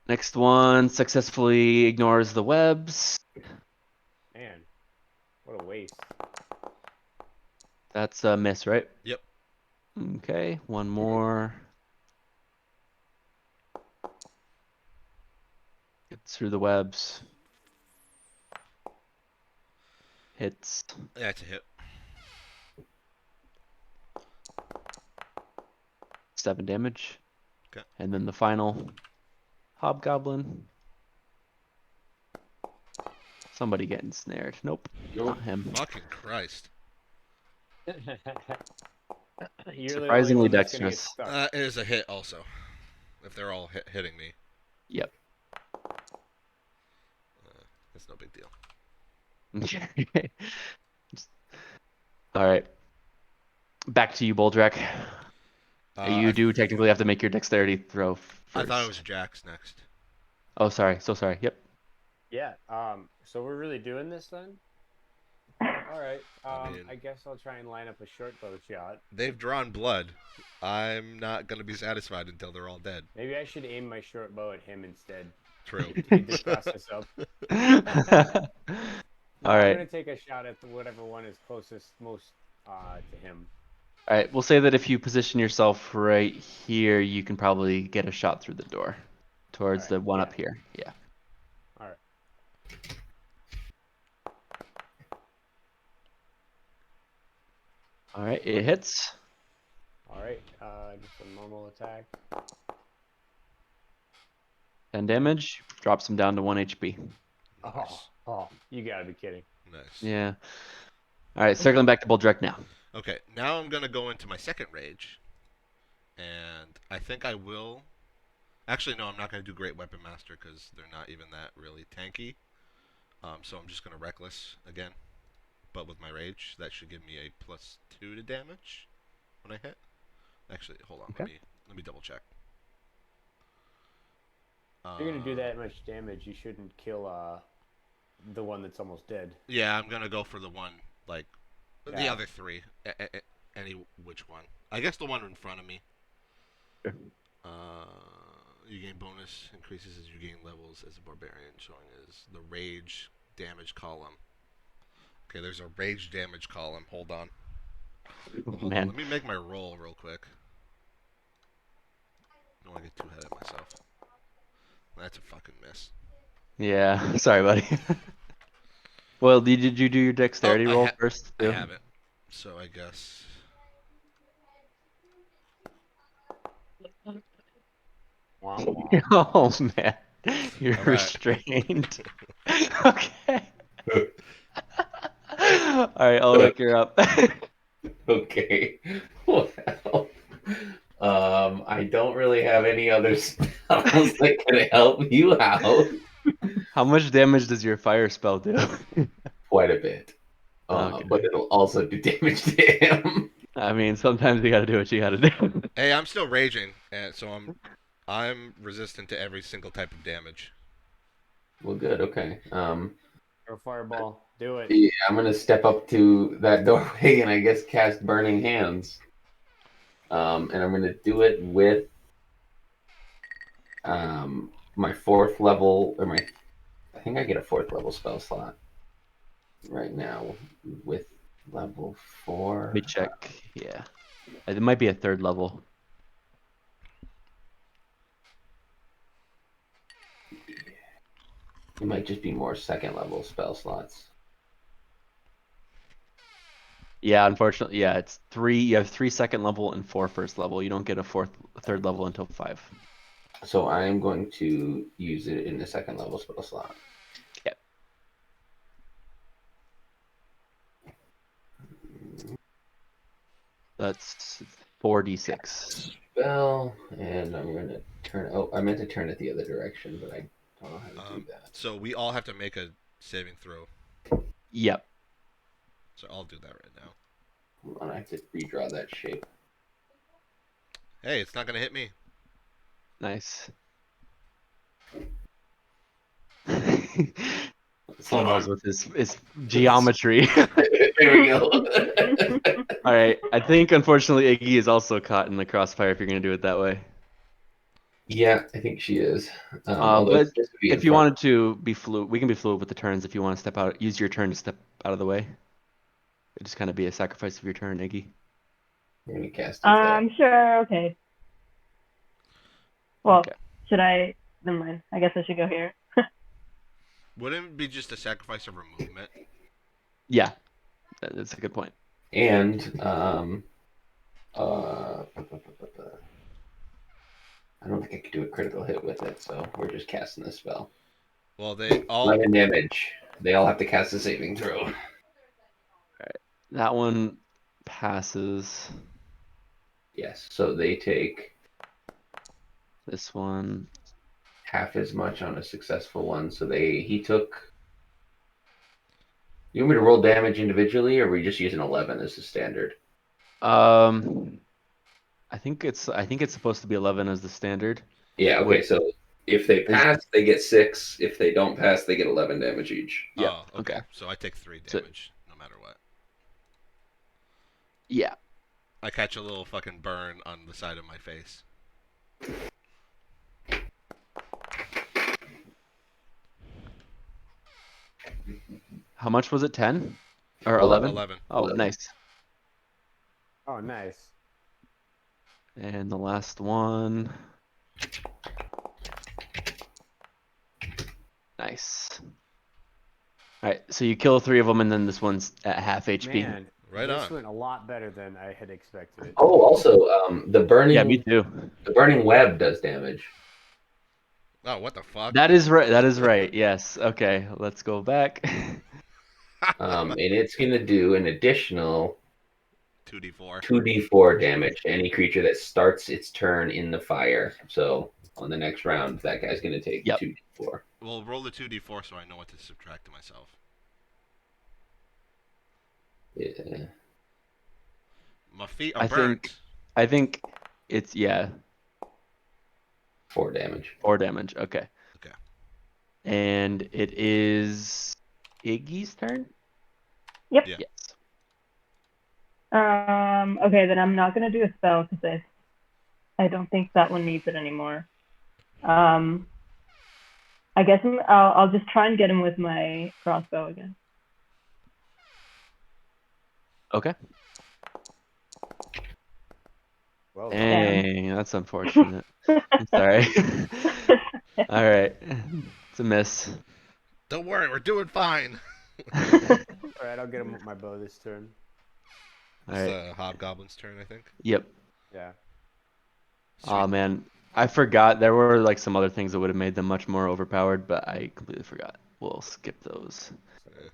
Next one successfully ignores the webs. Man, what a waste. That's a miss, right? Yep. Okay, one more. Gets through the webs. Hits. Yeah, it's a hit. 7 damage. Okay. And then the final hobgoblin. Somebody getting snared. Nope, not him. Fucking Christ. You're Surprisingly the only one that's gonna get dexterous. stuck. It is a hit also. If they're all hitting me. Yep. That's no big deal. All right. Back to you, Boldrak. You I do technically have to make your dexterity throw first. I thought it was Jack's next. Oh, sorry. So sorry. Yep. Yeah. So we're really doing this then? All right. I guess I'll try and line up a short bow shot. They've drawn blood. I'm not gonna be satisfied until they're all dead. Maybe I should aim my short bow at him instead. True. Speed this process up. All right. I'm gonna take a shot at whatever one is closest most to him. All right. We'll say that if you position yourself right here, you can probably get a shot through the door towards the one up here. Yeah. All right. All right. It hits. just a normal attack. 10 damage. Drops him down to 1 HP. Nice. Oh, you gotta be kidding. Nice. Yeah. All right, circling back to Boldrek now. Okay, now I'm gonna go into my second rage, and I think I will. Actually, no, I'm not gonna do Great Weapon Master because they're not even that really tanky. So I'm just gonna Reckless again, but with my rage, that should give me a +2 to damage when I hit. Actually, hold on. Okay. Let me double check. If you're gonna do that much damage, you shouldn't kill the one that's almost dead. Yeah, I'm gonna go for the one the Yeah. other three. Any which one? I guess the one in front of me. Sure. You gain bonus increases as you gain levels as a barbarian, showing as the rage damage column. Okay, there's a rage damage column. Hold on. Man. Let me make my roll real quick. I don't want to get too ahead of myself. That's a fucking miss. Yeah, sorry, buddy. Well, did you do your dexterity roll first? I haven't. So I guess. Oh man, you're All right. restrained. Okay. All right, Ulrich, you're up. Okay. Well, I don't really have any other spells that can help you out. How much damage does your fire spell do? Quite a bit. Okay. But it'll also do damage to him. I mean, sometimes you gotta do what you gotta do. Hey, I'm still raging, and so I'm resistant to every single type of damage. Well, good. Okay. Or fireball. Do it. Yeah, I'm gonna step up to that doorway and I guess cast Burning Hands. And I'm gonna do it with my 4th level, or I think I get a 4th level spell slot right now with level 4. Let me check. Yeah, it might be a 3rd level. It might just be more 2nd level spell slots. Yeah, unfortunately, yeah, it's 3. You have 3 2nd level and 4 1st level. You don't get a 3rd level until 5. So I'm going to use it in the 2nd level spell slot. Yep. That's 4d6. Spell, and I'm going to turn. Oh, I meant to turn it the other direction, but I don't know how to do that. So we all have to make a saving throw. Yep. So I'll do that right now. Hold on, I have to redraw that shape. Hey, it's not gonna hit me. Nice. Hold on. with his geometry. There we go. All right, I think unfortunately Iggy is also caught in the crossfire if you're gonna do it that way. Yeah, I think she is. But if you wanted to be fluid, we can be fluid with the turns. If you want to step out, use your turn to step out of the way. It'd just kind of be a sacrifice of your turn, Iggy. We're gonna cast it Sure, okay. Well, Okay. should I? Never mind. I guess I should go here. Wouldn't it be just a sacrifice of her movement? Yeah, that's a good point. And I don't think I could do a critical hit with it, so we're just casting the spell. Well, they all 11 damage. They all have to cast a saving throw. All right, that one passes. Yes, so they take This one. half as much on a successful one. So he took. You want me to roll damage individually, or are we just using 11 as the standard? I think it's supposed to be 11 as the standard. Yeah. Okay. So if they pass, they get 6. If they don't pass, they get 11 damage each. Yeah. Oh, okay. So I take 3 damage no matter what. Yeah. I catch a little fucking burn on the side of my face. How much was it? 10 or 11? 11. Oh, 11. Nice. Oh, nice. And the last one. Nice. All right, so you kill 3 of them, and then this one's at half HP. Man, Right This on. went a lot better than I had expected it. Oh, also, the Yeah, me burning too. web does damage. Oh, what the fuck? That is right. That is right. Yes. Okay, let's go back. And it's gonna do an additional 2d4. 2d4 damage to any creature that starts its turn in the fire. So on the next round, that guy's gonna take Yep. 2d4. Well, roll the 2d4 so I know what to subtract to myself. Yeah. My feet are burnt. I think it's 4 damage. 4 damage. Okay. Okay. And it is Iggy's turn? Yep. Yeah. Yes. Okay, then I'm not gonna do a spell because I don't think that one needs it anymore. I guess I'll just try and get him with my crossbow again. Okay. Well Dang, that's unfortunate. I'm sorry. All right. It's a miss. Don't worry, we're doing fine. Alright, I'll get him with my bow this turn. It's All right. the hobgoblin's turn, I think. Yep. Yeah. Oh Sweet. man, I forgot there were like some other things that would have made them much more overpowered, but I completely forgot. We'll skip those. Yeah.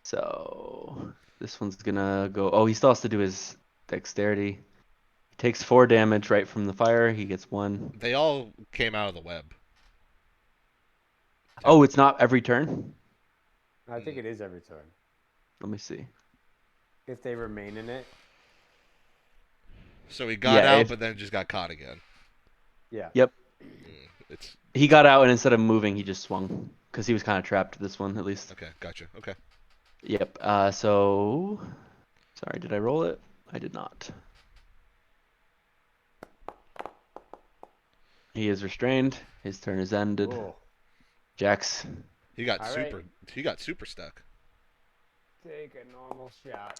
So this one's gonna go. Oh, he still has to do his dexterity. He takes 4 damage right from the fire. He gets 1. They all came out of the web. Oh, it's not every turn? I think it is every turn. Let me see. If they remain in it. So he got Yeah, out, if- but then just got caught again. Yeah. Yep. It's He got out, and instead of moving, he just swung because he was kind of trapped. This one, at least. okay. Gotcha. Okay. Yep. So, sorry, did I roll it? I did not. He is restrained. His turn is ended. Cool. Jax. He got All super. right. He got super stuck. Take a normal shot.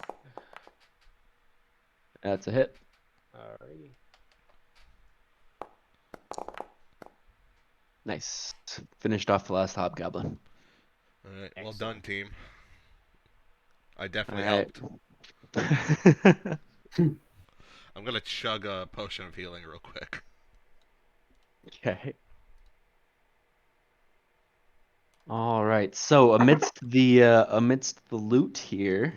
That's a hit. Alrighty. Nice. Finished off the last hobgoblin. All right. Well Excellent. done, team. I definitely All right. helped. I'm gonna chug a potion of healing real quick. Okay. All right. So amidst the loot here,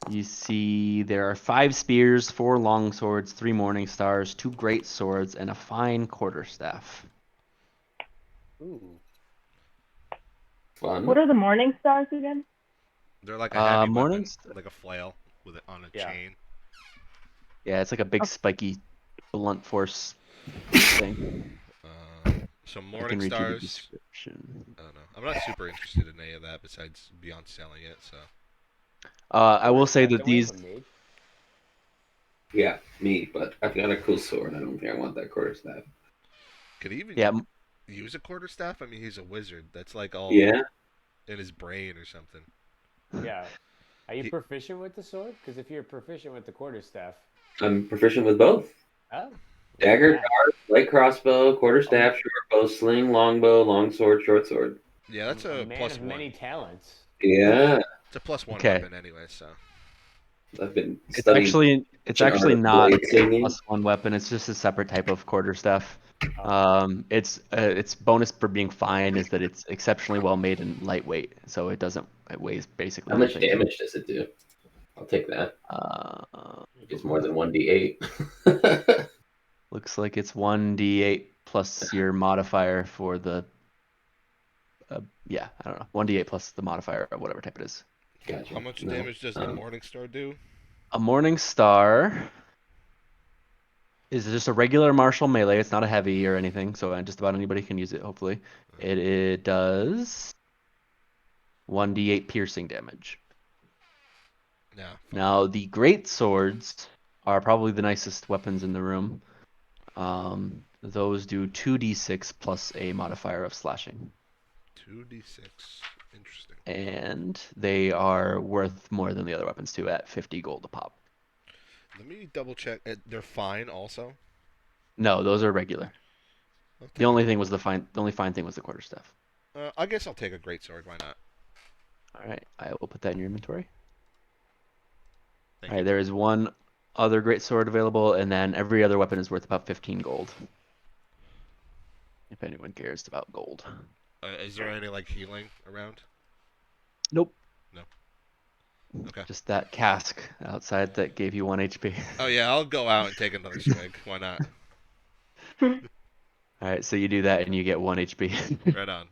you see there are 5 spears, 4 long swords, 3 morning stars, 2 great swords, and a fine quarterstaff. Ooh. Fun. What are the morning stars again? They're like a heavy weapon, Mornings. like a flail with it on a Yeah. chain. Yeah, it's like a big Oh. spiky blunt force thing. So I morning can read you the stars. description. I don't know. I'm not super interested in any of that besides beyond selling it. So I will say Don't that we have these. a mage? Yeah, me, but I've got a cool sword. I don't think I want that quarterstaff. could he even Yeah. use a quarterstaff? I mean, he's a wizard. That's like all Yeah, in his brain or something. Yeah. Are you He- proficient with the sword? Because if you're proficient with the quarterstaff, I'm proficient with both. oh, Dagger, yeah. dart, light crossbow, quarterstaff, short bow, sling, longbow, long sword, short sword. Yeah, that's a a man plus of one. many talents. Yeah, It's a plus 1 Okay. weapon anyway. So I've been It's studying. actually ancient art of not blade a slinging. +1 weapon. It's just a separate type of quarterstaff. Oh. Its bonus for being fine is that it's exceptionally well made and lightweight, so it weighs basically How much nothing. damage does it do? I'll take that. It's more than 1d8. Looks like it's 1d8 plus your modifier for the. Yeah, I don't know. 1d8 plus the modifier of whatever type it is. Gotcha. how much No. damage does the morning star do? A morning star is just a regular martial melee. It's not a heavy or anything, so just about anybody can use it. Hopefully, it does 1d8 piercing damage. Yeah. Now the great swords are probably the nicest weapons in the room. Those do 2d6 plus a modifier of slashing, 2d6. Interesting. and they are worth more than the other weapons too, at 50 gold a pop. Let me double check. They're fine also. No, those are regular. I'll The take only thing was the only fine thing was the quarterstaff. I guess I'll take a great sword. Why not? All right, I will put that in your inventory. Thank All right, you. there is one other great sword available, and then every other weapon is worth about 15 gold. If anyone cares about gold. Is there any like healing around? Nope. No. Okay. Just that cask outside that gave you 1 HP. Oh yeah, I'll go out and take another swig. Why not? All right, so you do that and you get 1 HP. Right on.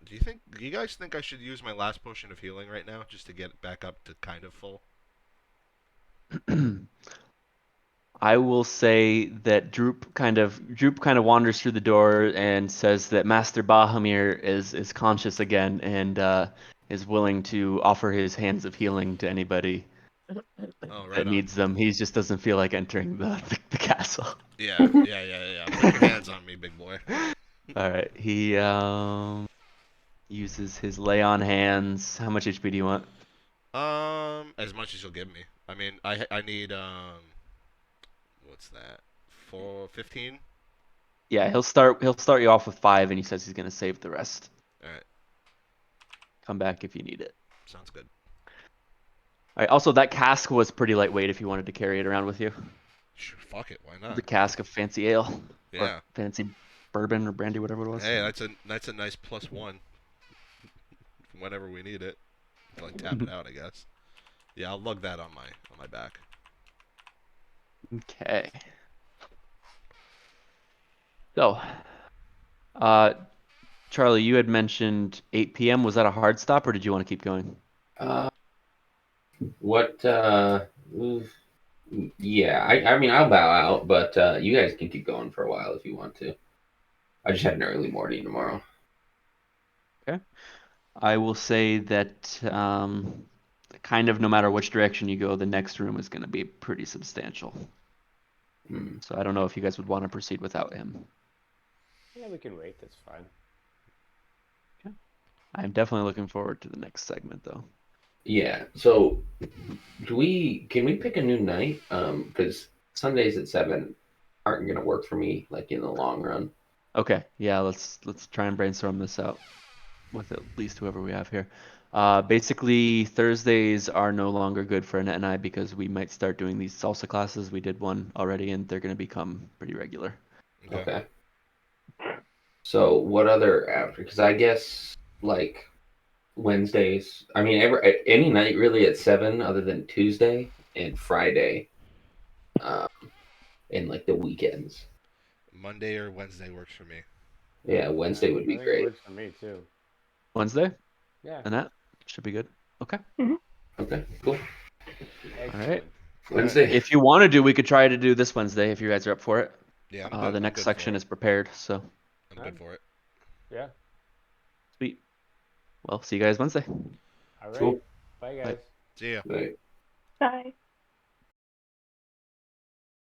Do you guys think I should use my last potion of healing right now, just to get back up to kind of full? I will say that Droop kind of wanders through the door and says that Master Bahamir is conscious again and is willing to offer his hands of healing to anybody Oh, that right on. needs them. He just doesn't feel like entering the castle. Yeah. Put your hands on me, big boy. All right, he uses his lay on hands. How much HP do you want? As much as you'll give me. I mean, I need what's that? 15. Yeah, he'll start you off with 5, and he says he's gonna save the rest. All right, Come back if you need it. sounds good. All right. Also, that cask was pretty lightweight if you wanted to carry it around with you. Sure, fuck it, why The not? cask of fancy ale or Yeah. fancy bourbon or brandy, whatever it was. Hey, that's a nice +1 whenever we need it. To, like tap it out, I guess. Yeah, I'll lug that on my back. Okay. So, uh, Charlie, you had mentioned 8 p.m. Was that a hard stop, or did you want to keep going? What? Yeah, I mean, I'll bow out, but you guys can keep going for a while if you want to. I just had an early morning tomorrow. Okay. I will say that kind of no matter which direction you go, the next room is going to be pretty substantial. Hmm. So I don't know if you guys would want to proceed without him. Yeah, we can wait. That's fine. I'm definitely looking forward to the next segment, though. Yeah. So, can we pick a new night? Because Sundays at 7 aren't gonna work for me, like in the long run. Okay, yeah, let's try and brainstorm this out with at least whoever we have here. Basically, Thursdays are no longer good for Annette and I because we might start doing these salsa classes. We did one already, and they're going to become pretty regular. Okay. So, what other after? Because I guess like Wednesdays. I mean, any night really at 7, other than Tuesday and Friday, um, and like the weekends. Monday or Wednesday works for me. Yeah, Wednesday would I be think it great. works for me too. Wednesday? Yeah. Annette? Should be good. Okay. Okay, cool. Excellent. right. Wednesday. If you want to do, we could try to do this Wednesday if you guys are up for it. Yeah, I'm good. The I'm next good section for is prepared, so I'm good for it. Yeah. sweet. Well, see you guys Wednesday. All right. Cool. Bye, guys. See ya. Right. Bye.